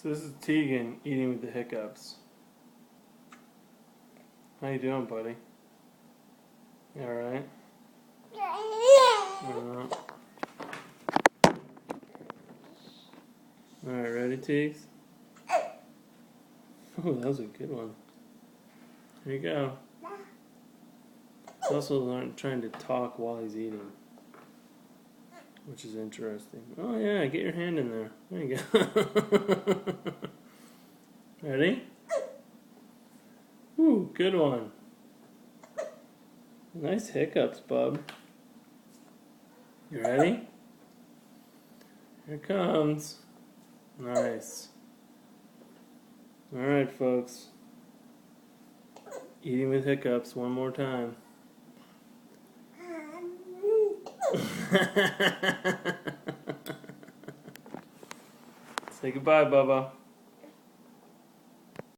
So this is Tegan eating with the hiccups. How you doing, buddy? You alright? Alright, ready, Teags? Oh, that was a good one. Here you go. He's also trying to talk while he's eating, which is interesting. Oh yeah, get your hand in there. There you go. Ready? Ooh, good one. Nice hiccups, bub. You ready? Here it comes. Nice. Alright, folks. Eating with hiccups one more time. Say goodbye, Bubba.